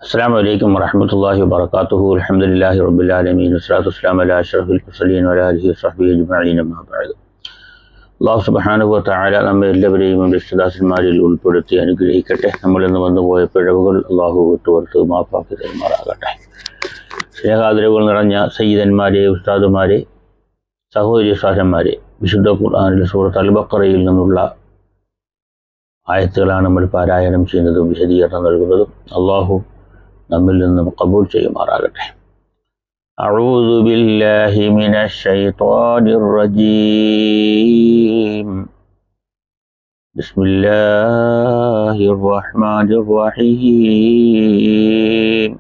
السلام عليكم ورحمة الله وبركاته. الحمد لله رب العالمين والصلاة والسلام على أشرف المرسلين وعلى آله وصحبه أجمعين. أما بعد. അല്ലാഹു സുബ്ഹാനഹു വ തആല നമ്മെ എല്ലാവരെയും രക്ഷിതാക്കന്മാരിൽ ഉൾപ്പെടുത്തി അനുഗ്രഹിക്കട്ടെ. നമ്മൾ ഇന്ന് വന്നുപോയ പിഴവുകൾ അല്ലാഹു വിട്ടുപുറത്ത് മാപ്പാക്കി തരുമാറാകട്ടെ. സ്നേഹാദരവുകൾ നിറഞ്ഞ സയ്യിദന്മാരെ, ഉസ്താദുമാരെ, സഹോദരി സഹോദരന്മാരെ, വിശുദ്ധ ഖുർആനിലെ സൂറത്ത് അൽ ബഖറയിൽ നിന്നുള്ള ആയത്തുകളാണ് നമ്മൾ പാരായണം ചെയ്യുന്നതും വിശദീകരണം നൽകുന്നതും. അല്ലാഹു നമ്മിൽ നിന്നും ഖബൂൽ ചെയ്യുമാറാകട്ടെ. അഊദു ബില്ലാഹി മിനശ് ശൈത്വാനിർ റജീം. ബിസ്മില്ലാഹിർ റഹ്മാനിർ റഹീം.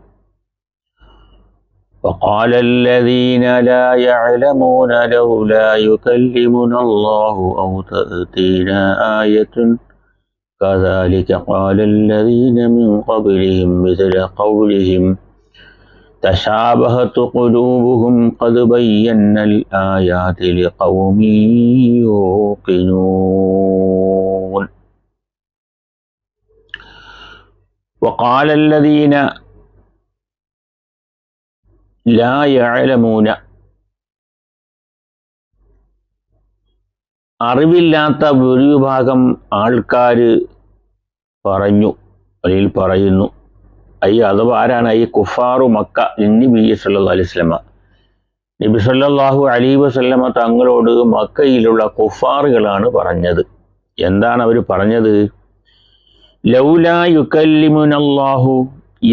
وقال الذين لا يعلمون لولا يكلمنا الله أو تأتينا آية كذلك قال الذين من قبلهم مثل قولهم تشابهت قلوبهم قد بينا الآيات لقوم يوقنون. وقال الذين لا يعلمون, അറിവില്ലാത്ത ഭൂരിഭാഗം ആൾക്കാർ പറഞ്ഞു, അല്ലെങ്കിൽ പറയുന്നു. അഥവാ ആരാണ് ഈ കുഫാറു മക്ക നബി സല്ലല്ലാഹു അലൈഹി വസല്ലമ, നബി സല്ലല്ലാഹു അലൈഹി വസല്ലമ തങ്ങളോട് മക്കയിലുള്ള കുഫാറുകളാണ് പറഞ്ഞത്. എന്താണ് അവർ പറഞ്ഞത്? ലൗലാ യുകല്ലിമുനല്ലാഹു,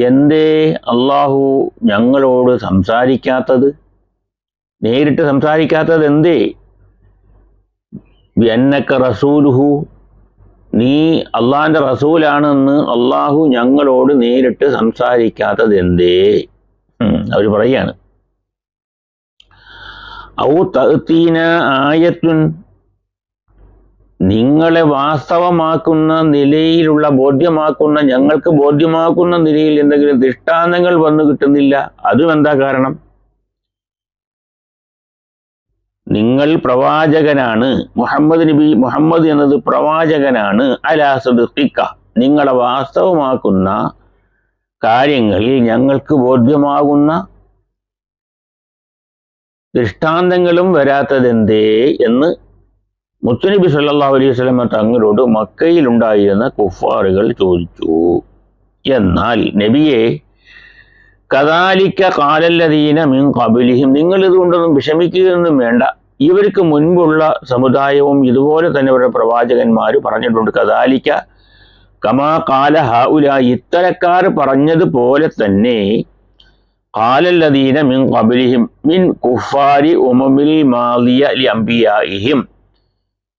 എന്തേ അള്ളാഹു ഞങ്ങളോട് സംസാരിക്കാത്തത്, നേരിട്ട് സംസാരിക്കാത്തത് എന്തേ? ബിഅന്നക റസൂലുഹു, നീ അള്ളാഹിൻ്റെ റസൂലാണെന്ന് അള്ളാഹു ഞങ്ങളോട് നേരിട്ട് സംസാരിക്കാത്തത് എന്തേ? അവർ പറയാണ്. ഔ തഅ്തീന ആയത്തുൻ, നിങ്ങളെ വാസ്തവമാക്കുന്ന നിലയിലുള്ള ബോധ്യമാക്കുന്ന, ഞങ്ങൾക്ക് ബോധ്യമാക്കുന്ന നിലയിൽ എന്തെങ്കിലും ദൃഷ്ടാന്തങ്ങൾ വന്നു കിട്ടുന്നില്ല. അതും എന്താ കാരണം? നിങ്ങൾ പ്രവാചകനാണ്, മുഹമ്മദ് എന്നത് പ്രവാചകനാണ്. അലാ സദ്ഖിക, നിങ്ങളെ വാസ്തവമാക്കുന്ന കാര്യങ്ങളിൽ ഞങ്ങൾക്ക് ബോധ്യമാകുന്ന ദൃഷ്ടാന്തങ്ങളും വരാത്തതെന്തേ എന്ന് മുത്തുനബി സല്ലല്ലാഹു അലൈഹി വസല്ലം തങ്ങളോട് മക്കയിലുണ്ടായിരുന്ന കുഫാറുകൾ ചോദിച്ചു. എന്നാൽ നബിയെ, കദാലിക ഖാലല്ലദീന മിൻ ഖബ്ലിഹിം, നിങ്ങൾ ഇതുകൊണ്ടൊന്നും വിഷമിക്കുകയൊന്നും വേണ്ട. ഇവർക്ക് മുൻപുള്ള സമുദായവും ഇതുപോലെ തന്നെ അവരുടെ പ്രവാചകന്മാർ പറഞ്ഞിട്ടുണ്ട്. കദാലിക കമാ ഖാല ഹൗലാ, ഇത്തരക്കാർ പറഞ്ഞതുപോലെ തന്നെ ഖാലല്ലദീന മിൻ ഖബ്ലിഹിം മിൻ കുഫാരി ഉമമിൽ മാദിയ ലി അംബിയാഇഹിം,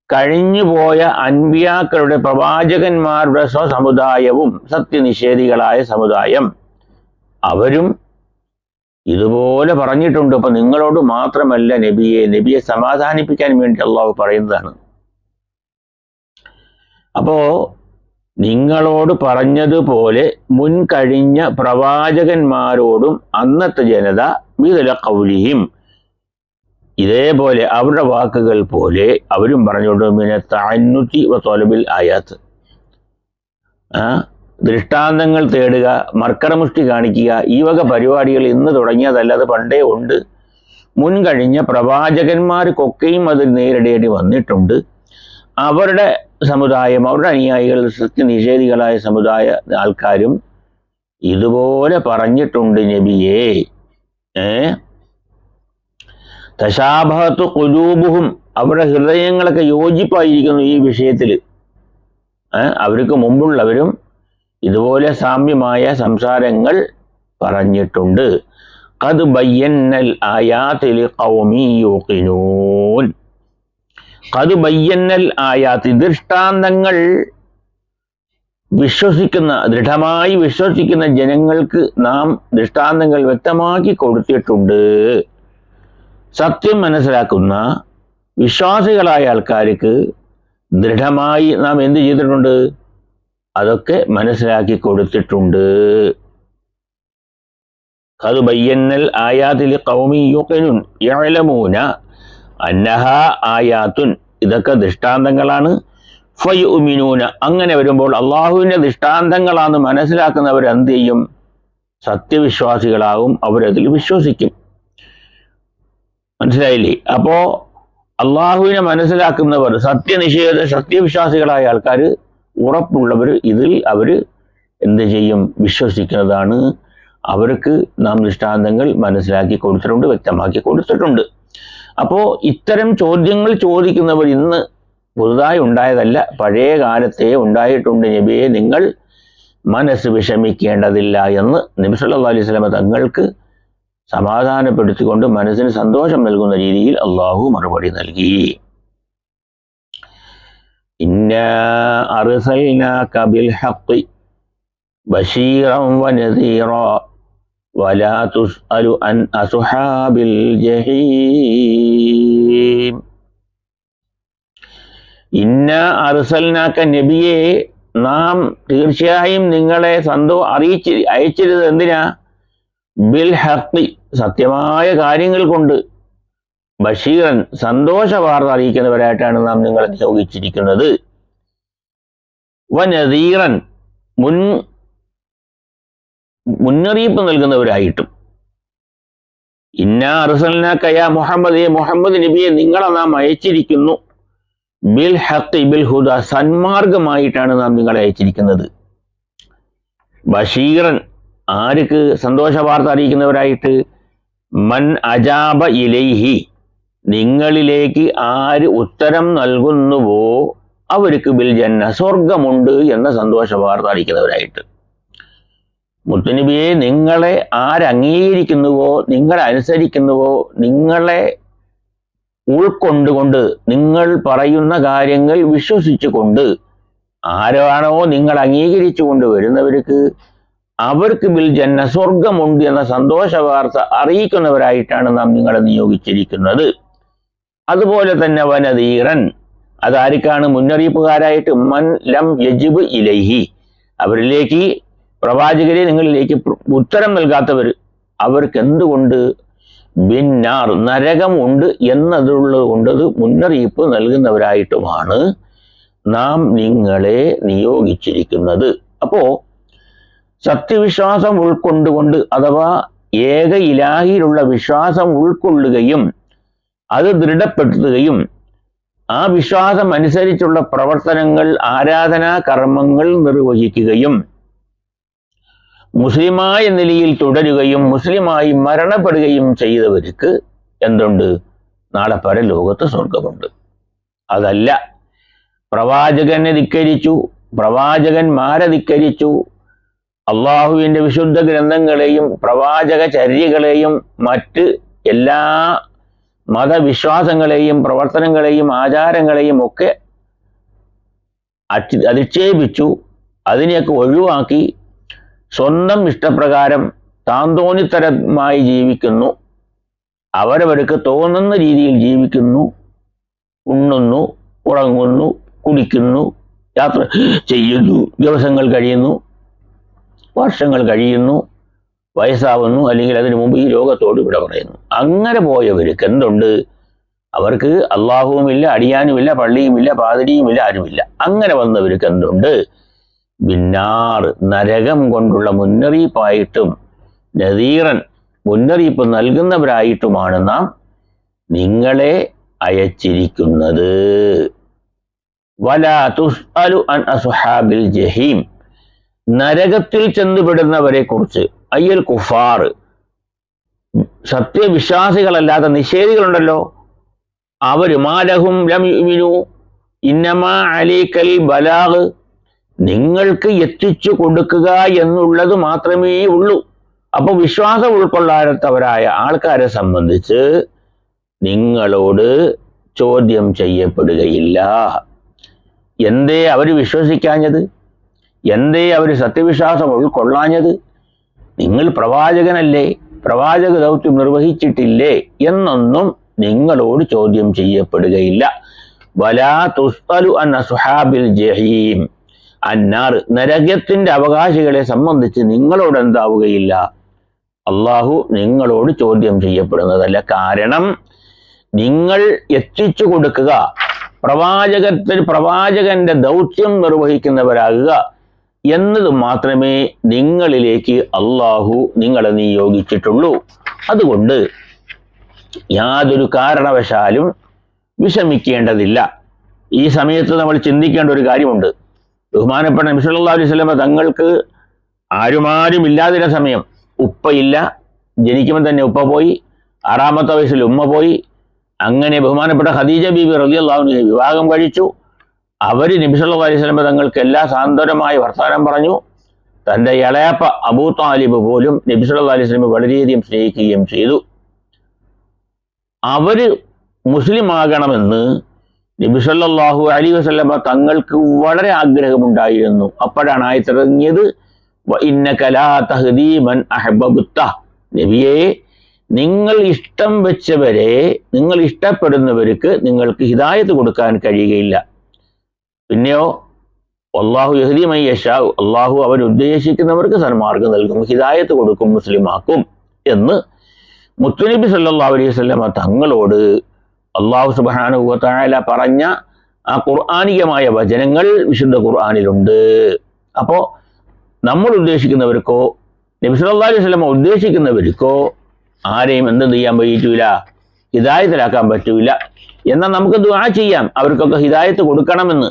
കഴിഞ്ഞുപോയ അൻബിയാക്കളുടെ പ്രവാചകന്മാരുടെ സ്വസമുദായവും സത്യനിഷേധികളായ സമുദായം അവരും ഇതുപോലെ പറഞ്ഞിട്ടുണ്ട്. അപ്പൊ നിങ്ങളോട് മാത്രമല്ല നബിയെ സമാധാനിപ്പിക്കാൻ വേണ്ടി അള്ളാഹു പറയുന്നതാണ്. അപ്പോ നിങ്ങളോട് പറഞ്ഞതുപോലെ മുൻകഴിഞ്ഞ പ്രവാചകന്മാരോടും അന്നത്തെ ജനത മിഥല ഖൗലിഹിം, ഇതേപോലെ അവരുടെ വാക്കുകൾ പോലെ അവരും പറഞ്ഞോണ്ട് മിന തഅന്നുതി വ ത്വലബിൽ ആയാത്ത്, ദൃഷ്ടാന്തങ്ങൾ തേടുക, മർക്കറമുഷ്ടി കാണിക്കുക, ഈ വക പരിപാടികൾ ഇന്ന് തുടങ്ങിയതല്ല, അത് പണ്ടേ ഉണ്ട്. മുൻകഴിഞ്ഞ പ്രവാചകന്മാർക്കൊക്കെയും അത് നേരിടേണ്ടി വന്നിട്ടുണ്ട്. അവരുടെ സമുദായം, അവരുടെ അനുയായികൾ, സത്യനിഷേധികളായ സമുദായ ആൾക്കാരും ഇതുപോലെ പറഞ്ഞിട്ടുണ്ട് നബിയേ. തശാബഹത്തു ഖുലൂബുഹും, അവരുടെ ഹൃദയങ്ങളൊക്കെ യോജിപ്പായിരിക്കുന്നു ഈ വിഷയത്തിൽ. അവർക്ക് മുമ്പുള്ളവരും ഇതുപോലെ സാമ്യമായ സംസാരങ്ങൾ പറഞ്ഞിട്ടുണ്ട്. ഖദ് ബയ്യന്നൽ ആയാതി ലിഖൗമി യൂഖിനൂൻ. ഖദ് ബയ്യന്നൽ ആയാതി, ദൃഷ്ടാന്തങ്ങൾ വിശ്വസിക്കുന്ന, ദൃഢമായി വിശ്വസിക്കുന്ന ജനങ്ങൾക്ക് നാം ദൃഷ്ടാന്തങ്ങൾ വ്യക്തമാക്കി കൊടുത്തിട്ടുണ്ട്. സത്യം മനസ്സിലാക്കുന്ന വിശ്വാസികളായ ആൾക്കാർക്ക് ദൃഢമായി നാം എന്ത് ചെയ്തിട്ടുണ്ട്? അതൊക്കെ മനസ്സിലാക്കി കൊടുത്തിട്ടുണ്ട്. ഖദ് ബയ്യന്നൽ ആയാതി ലിഖൗമി യൂഖിനൂൻ യഅലമൂന അന്നഹാ ആയാത്തുൻ, ഇതൊക്കെ ദൃഷ്ടാന്തങ്ങളാണ്. ഫയുമിനൂന, അങ്ങനെ വരുമ്പോൾ അള്ളാഹുവിൻ്റെ ദൃഷ്ടാന്തങ്ങളാണെന്ന് മനസ്സിലാക്കുന്നവർ എന്ത് ചെയ്യും? സത്യവിശ്വാസികളാകും, അവരതിൽ വിശ്വസിക്കും. മനസ്സിലായില്ലേ? അപ്പോ അള്ളാഹുവിനെ മനസ്സിലാക്കുന്നവർ, സത്യവിശ്വാസികളായ ആൾക്കാർ, ഉറപ്പുള്ളവർ ഇതിൽ അവർ എന്ത് ചെയ്യും? വിശ്വസിക്കുന്നതാണ്. അവർക്ക് നാം ദൃഷ്ടാന്തങ്ങൾ മനസ്സിലാക്കി കൊടുത്തിട്ടുണ്ട്, വ്യക്തമാക്കി കൊടുത്തിട്ടുണ്ട്. അപ്പോൾ ഇത്തരം ചോദ്യങ്ങൾ ചോദിക്കുന്നവർ ഇന്ന് പുതുതായി ഉണ്ടായതല്ല, പഴയ കാലത്തെ ഉണ്ടായിട്ടുണ്ട്. നബിയെ, നിങ്ങൾ മനസ്സ് വിഷമിക്കേണ്ടതില്ല എന്ന് നബി സല്ലല്ലാഹു അലൈഹി വസല്ലം തങ്ങൾക്ക് സമാധാനപ്പെടുത്തിക്കൊണ്ട് മനസ്സിന് സന്തോഷം നൽകുന്ന രീതിയിൽ അള്ളാഹു മറുപടി നൽകി. ഇന്നാ അർസൽനാക ബിൽ ഹഖ് ബശീറൻ വനദീറ വലാ തുസ്അലു അൻ അസ്ഹാബിൽ ജഹീം. ഇന്നാ അർസൽനാക, നബിയെ, നാം തീർച്ചയായും നിങ്ങളെ അയച്ചിരുന്നത് എന്തിനാ? ബിൽ ഹഖ്, സത്യമായ കാര്യങ്ങൾ കൊണ്ട്, ബഷീറൻ, സന്തോഷ വാർത്ത അറിയിക്കുന്നവരായിട്ടാണ് നാം നിങ്ങളെ നിയോഗിച്ചിരിക്കുന്നത്, വനദീറൻ, മുന്നറിയിപ്പ് നൽകുന്നവരായിട്ടും. ഇന്നാ അർസൽനാക യാ മുഹമ്മദ്, മുഹമ്മദ് നബിയെ, നിങ്ങളെ നാം അയച്ചിരിക്കുന്നു, ബിൽ ഹഖ് ബിൽ ഹുദ, സന്മാർഗമായിട്ടാണ് നാം നിങ്ങളെ അയച്ചിരിക്കുന്നത്. ബഷീറൻ, ആർക്ക്? സന്തോഷ വാർത്ത അറിയിക്കുന്നവരായിട്ട്. മൻ അജാബ ഇലൈഹി, നിങ്ങളിലേക്ക് ആര് ഉത്തരം നൽകുന്നുവോ അവർക്ക് ബിൽ ജന്ന, സ്വർഗമുണ്ട് എന്ന സന്തോഷ വാർത്ത അറിയിക്കുന്നവരായിട്ട്. മുത്തുനബിയെ, നിങ്ങളെ ആരംഗീകരിക്കുന്നുവോ, നിങ്ങളെ അനുസരിക്കുന്നുവോ, നിങ്ങളെ ഉൾക്കൊണ്ടുകൊണ്ട്, നിങ്ങൾ പറയുന്ന കാര്യങ്ങൾ വിശ്വസിച്ചുകൊണ്ട് ആരാണോ നിങ്ങൾ അംഗീകരിച്ചു കൊണ്ടുവരുന്നവർക്ക്, അവർക്ക് ബിൽ ജന്ന, സ്വർഗമുണ്ട് എന്ന സന്തോഷ വാർത്ത അറിയിക്കുന്നവരായിട്ടാണ് നാം നിങ്ങളെ നിയോഗിച്ചിരിക്കുന്നത്. അതുപോലെ തന്നെ വനദീറൻ, അതാർക്കാണ്? മുന്നറിയിപ്പുകാരായിട്ട്. മൻ ലം യജിബ് ഇലൈഹി, അവരിലേക്ക്, പ്രവാചകരെ നിങ്ങളിലേക്ക് ഉത്തരം നൽകാത്തവർ, അവർക്ക് എന്തുകൊണ്ട്? ബിന്നാർ, നരകം ഉണ്ട് എന്നതുള്ളത് കൊണ്ടത് മുന്നറിയിപ്പ് നൽകുന്നവരായിട്ടുമാണ് നാം നിങ്ങളെ നിയോഗിച്ചിരിക്കുന്നത്. അപ്പോ സത്യവിശ്വാസം ഉൾക്കൊണ്ടുകൊണ്ട്, അഥവാ ഏക ഇലാഹിയിലുള്ള വിശ്വാസം ഉൾക്കൊള്ളുകയും അത് ദൃഢപ്പെടുത്തുകയും ആ വിശ്വാസം അനുസരിച്ചുള്ള പ്രവർത്തനങ്ങൾ, ആരാധനാ കർമ്മങ്ങൾ നിർവഹിക്കുകയും മുസ്ലിമായ നിലയിൽ തുടരുകയും മുസ്ലിമായി മരണപ്പെടുകയും ചെയ്തവർക്ക് എന്തുണ്ട്? നാളെ പരലോകത്ത് സ്വർഗമുണ്ട്. അതല്ല, പ്രവാചകനെ ധിക്കരിച്ചു, പ്രവാചകന്മാരെ ധിക്കരിച്ചു, അള്ളാഹുവിൻ്റെ വിശുദ്ധ ഗ്രന്ഥങ്ങളെയും പ്രവാചക ചര്യകളെയും മറ്റ് എല്ലാ മതവിശ്വാസങ്ങളെയും പ്രവർത്തനങ്ങളെയും ആചാരങ്ങളെയും ഒക്കെ അധിക്ഷേപിച്ചു, അതിനെയൊക്കെ ഒഴിവാക്കി സ്വന്തം ഇഷ്ടപ്രകാരം താന്തോന്നിത്തരമായി ജീവിക്കുന്നു, അവരവർക്ക് തോന്നുന്ന രീതിയിൽ ജീവിക്കുന്നു, ഉണ്ണുന്നു, ഉറങ്ങുന്നു, കുടിക്കുന്നു, യാത്ര ചെയ്യുന്നു, ദിവസങ്ങൾ കഴിയുന്നു, വർഷങ്ങൾ കഴിയുന്നു, വയസ്സാവുന്നു, അല്ലെങ്കിൽ അതിനു മുമ്പ് ഈ ലോകത്തോട് വിട പറയുന്നു. അങ്ങനെ പോയവർക്ക് എന്തുണ്ട്? അവർക്ക് അള്ളാഹുവുമില്ല, അടിയാനുമില്ല, പള്ളിയുമില്ല, പാതിരിയുമില്ല, ആരുമില്ല. അങ്ങനെ വന്നവർക്ക് എന്തുണ്ട്? ബിന്നാർ, നരകം കൊണ്ടുള്ള മുന്നറിയിപ്പായിട്ടും നദീറൻ, മുന്നറിയിപ്പ് നൽകുന്നവരായിട്ടുമാണ് നാം നിങ്ങളെ അയച്ചിരിക്കുന്നത്. വലാ തുസ്അലു അൻ അസ്ഹാബിൽ ജഹീം, നരകത്തിൽ ചെന്നുപെടുന്നവരെ കുറിച്ച്, അയ്യൽ കുഫാർ, സത്യവിശ്വാസികളല്ലാത്ത നിഷേധികളുണ്ടല്ലോ, അവർ മാലഹും ലം യുമിനു ഇന്നമാ അലൈക്കൽ ബലാഗ്, നിങ്ങൾക്ക് എത്തിച്ചു കൊടുക്കുക എന്നുള്ളത് മാത്രമേ ഉള്ളൂ. അപ്പോൾ വിശ്വാസം ഉൾക്കൊള്ളാത്തവരായ ആൾക്കാരെ സംബന്ധിച്ച് നിങ്ങളോട് ചോദ്യം ചെയ്യപ്പെടുകയില്ല. എന്തേ അവർ വിശ്വസിക്കാഞ്ഞത്? എന്തേ അവർ സത്യവിശ്വാസം ഉൾക്കൊള്ളാഞ്ഞത്? നിങ്ങൾ പ്രവാചകനല്ലേ, പ്രവാചക ദൗത്യം നിർവഹിച്ചിട്ടില്ലേ എന്നൊന്നും നിങ്ങളോട് ചോദ്യം ചെയ്യപ്പെടുകയില്ല. വലാ തുസ്അലു അൻ അസ്ഹാബിൽ ജഹീം, അന്നാർ, നരകത്തിന്റെ അവകാശികളെ സംബന്ധിച്ച് നിങ്ങളോട് എന്താവുകയില്ല? അള്ളാഹു നിങ്ങളോട് ചോദ്യം ചെയ്യപ്പെടുന്നതല്ല. കാരണം നിങ്ങൾ എത്തിച്ചു കൊടുക്കുക, പ്രവാചകന്റെ ദൗത്യം നിർവഹിക്കുന്നവരാകുക, എന്നത് മാത്രമേ നിങ്ങളിലേക്ക് അള്ളാഹു നിങ്ങളെ നിയോഗിച്ചിട്ടുള്ളൂ. അതുകൊണ്ട് യാതൊരു കാരണവശാലും വിഷമിക്കേണ്ടതില്ല. ഈ സമയത്ത് നമ്മൾ ചിന്തിക്കേണ്ട ഒരു കാര്യമുണ്ട്. ബഹുമാനപ്പെട്ട നബി സല്ലല്ലാഹു അലൈഹി വസല്ലം തങ്ങൾക്ക് ആരും ഇല്ലാതിരുന്ന സമയം, ഉപ്പയില്ല, ജനിക്കുമ്പോൾ തന്നെ ഉപ്പ പോയി, 6-ാമത്തെ വയസ്സിൽ ഉമ്മ പോയി. അങ്ങനെ ബഹുമാനപ്പെട്ട ഖദീജ ബീബി റളിയല്ലാഹു അൻഹയെ വിവാഹം കഴിച്ചു. അവർ നബി സല്ലല്ലാഹു അലൈഹി വസല്ലം തങ്ങൾക്ക് എല്ലാ സാന്ത്വനമായ വർത്തമാനം പറഞ്ഞു. തൻ്റെ ഇളയപ്പ അബൂ താലിബ് പോലും നബി സല്ലല്ലാഹു അലൈഹി വസല്ലം വളരെയധികം സ്നേഹിക്കുകയും ചെയ്തു. അവർ മുസ്ലിം ആകണമെന്ന് നബി സല്ലല്ലാഹു അലൈഹി വസല്ലം തങ്ങൾക്ക് വളരെ ആഗ്രഹമുണ്ടായിരുന്നു. അപ്പോഴാണ് ആയത്തിറങ്ങിയത്, വഇന്നക ലാ തഹ്ദീ മൻ അഹ്ബബ്ത. നബിയെ, നിങ്ങൾ ഇഷ്ടം വെച്ചവരെ, നിങ്ങൾ ഇഷ്ടപ്പെടുന്നവർക്ക് നിങ്ങൾക്ക് ഹിദായത്ത് കൊടുക്കാൻ കഴിയുകയില്ല. പിന്നെയോ അല്ലാഹു യഹ്ദീ മൻ യശാ, അള്ളാഹു അവർ ഉദ്ദേശിക്കുന്നവർക്ക് സന്മാർഗം നൽകും, ഹിദായത്ത് കൊടുക്കും, മുസ്ലിമാക്കും എന്ന് മുത്തുനബി സല്ലല്ലാഹു അലൈഹി വസല്ലം തങ്ങളോട് അല്ലാഹു സുബ്ഹാനഹു വ തആല പറഞ്ഞ ആ ഖുർആനികമായ വചനങ്ങൾ വിശുദ്ധ ഖുർആനിലുണ്ട്. അപ്പോൾ നമ്മൾ ഉദ്ദേശിക്കുന്നവർക്കോ നബി സല്ലല്ലാഹു അലൈഹി വസല്ലം ഉദ്ദേശിക്കുന്നവർക്കോ ആരെയും എന്ത് ചെയ്യാൻ പറ്റില്ല, ഹിദായത്തിലാക്കാൻ പറ്റൂല. എന്നാൽ നമുക്ക് ദുആ ചെയ്യാം, അവർക്കൊക്കെ ഹിദായത്ത് കൊടുക്കണമെന്ന്,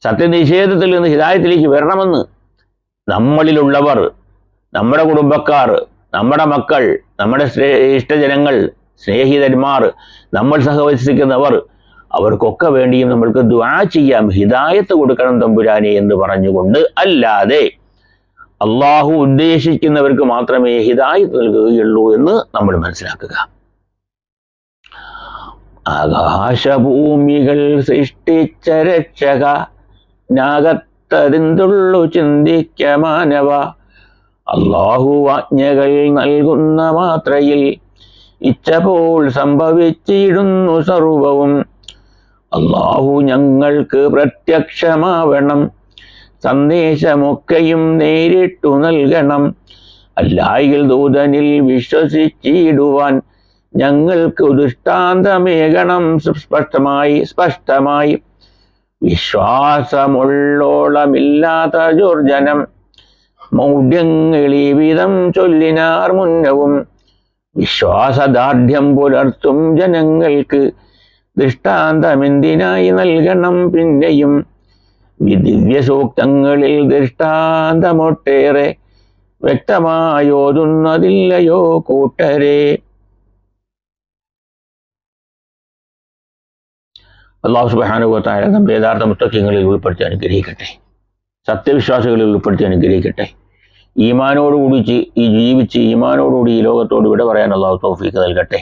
സത്യനിഷേധത്തിൽ നിന്ന് ഹിദായത്തിലേക്ക് വരണമെന്ന്. നമ്മളിലുള്ളവർ, നമ്മുടെ കുടുംബക്കാർ, നമ്മുടെ മക്കൾ, നമ്മുടെ ഇഷ്ടജനങ്ങൾ, സ്നേഹിതന്മാർ, നമ്മൾ സഹവസിക്കുന്നവർ, അവർക്കൊക്കെ വേണ്ടിയും നമ്മൾക്ക് ദുആ ചെയ്യാം, ഹിദായത്ത് കൊടുക്കണം തമ്പുരാനെ എന്ന് പറഞ്ഞുകൊണ്ട്. അല്ലാതെ അള്ളാഹു ഉദ്ദേശിക്കുന്നവർക്ക് മാത്രമേ ഹിദായത്ത് നൽകുകയുള്ളൂ എന്ന് നമ്മൾ മനസ്സിലാക്കുക. ആകാശഭൂമികൾ സൃഷ്ടിച്ച രക്ഷക, നാഗത്തതിന്തുള്ളു ചിന്തിക്ക മാനവ. അള്ളാഹു ആജ്ഞകൾ നൽകുന്ന മാത്രയിൽ ഇച്ഛപോൽ സംഭവിച്ചിടുന്നു സർവവും. അള്ളാഹു ഞങ്ങൾക്ക് പ്രത്യക്ഷമാവണം, സന്ദേശമൊക്കെയും നേരിട്ടു നൽകണം. അല്ലായിൽ ദൂതനിൽ വിശ്വസിച്ചിടുവാൻ ഞങ്ങൾക്ക് ദൃഷ്ടാന്തമേകണം. സ്പഷ്ടമായി വിശ്വാസമുള്ളോളമില്ലാത്ത ജോർജനം, മൗഢ്യങ്ങളീ വിധം ചൊല്ലിനാർ മുന്നവും. വിശ്വാസദാർഢ്യം പുലർത്തും ജനങ്ങൾക്ക് ദൃഷ്ടാന്തമെന്തിനായി നൽകണം പിന്നെയും. ദിവ്യസൂക്തങ്ങളിൽ ദൃഷ്ടാന്തമൊട്ടേറെ വ്യക്തമായോതുന്നതില്ലയോ കൂട്ടരെ. അല്ലാഹു സുബ്ഹാനഹു വ തആല നമ്മെ യഥാർത്ഥ മുത്തഖീങ്ങളിൽ ഉൾപ്പെടുത്തി അനുഗ്രഹിക്കട്ടെ, സത്യവിശ്വാസികളിൽ ഉൾപ്പെടുത്തി അനുഗ്രഹിക്കട്ടെ. ഈമാനോടുകൂടി ജീവിച്ച് ഈമാനോടുകൂടി ഈ ലോകത്തോട് വിട പറയാൻ അല്ലാഹു തൗഫീഖ് നൽകട്ടെ.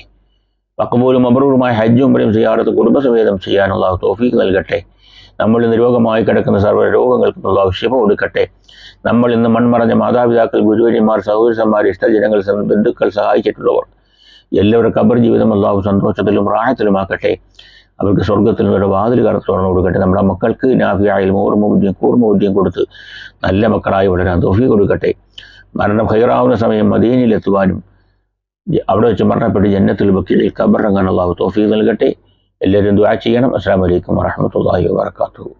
മഖ്ബൂലും മബ്റൂറുമായ ഹജ്ജും ഉംറയും സിയാറത്ത് കുടുംബസമേതം ചെയ്യാൻ അല്ലാഹു തൗഫീഖ് നൽകട്ടെ. നമ്മൾ ഇന്ന് രോഗമായി കിടക്കുന്ന സർവ്വ രോഗങ്ങൾക്കും അല്ലാഹു ശിഫ കൊടുക്കട്ടെ. നമ്മൾ ഇന്ന് മൺമറഞ്ഞ മാതാപിതാക്കൾ, ഗുരുവര്യന്മാർ, സഹോദരന്മാർ, ഇഷ്ടജനങ്ങൾ, ബന്ധുക്കൾ, സഹായിച്ചിട്ടുള്ളവർ എല്ലാവരുടെ ഖബർ ജീവിതം അല്ലാഹു സന്തോഷത്തിലും റാഹത്തിലുമാക്കട്ടെ. അവർക്ക് സ്വർഗത്തിൽ നിന്നുള്ള വാതിൽ തുറന്നു കൊടുക്കട്ടെ. നമ്മുടെ മക്കൾക്ക് നാഫിയായ കൂർമ്മബുദ്ധിയും കൊടുത്ത് നല്ല മക്കളായി വളരാൻ തൗഫീഖ് കൊടുക്കട്ടെ. മരണം ഖൈറാവുന്ന സമയം മദീനയിലെത്തുവാനും അവിടെ വെച്ച് മരണപ്പെട്ട് ജന്നത്തുൽ ബഖീയിൽ ഖബറടങ്ങാൻ അല്ലാഹു തൗഫീഖ് നൽകട്ടെ. എല്ലാവരും ദുആ ചെയ്യണം. അസ്സലാമു അലൈക്കും വറഹ്മത്തുള്ളാഹി വബറകാതുഹു.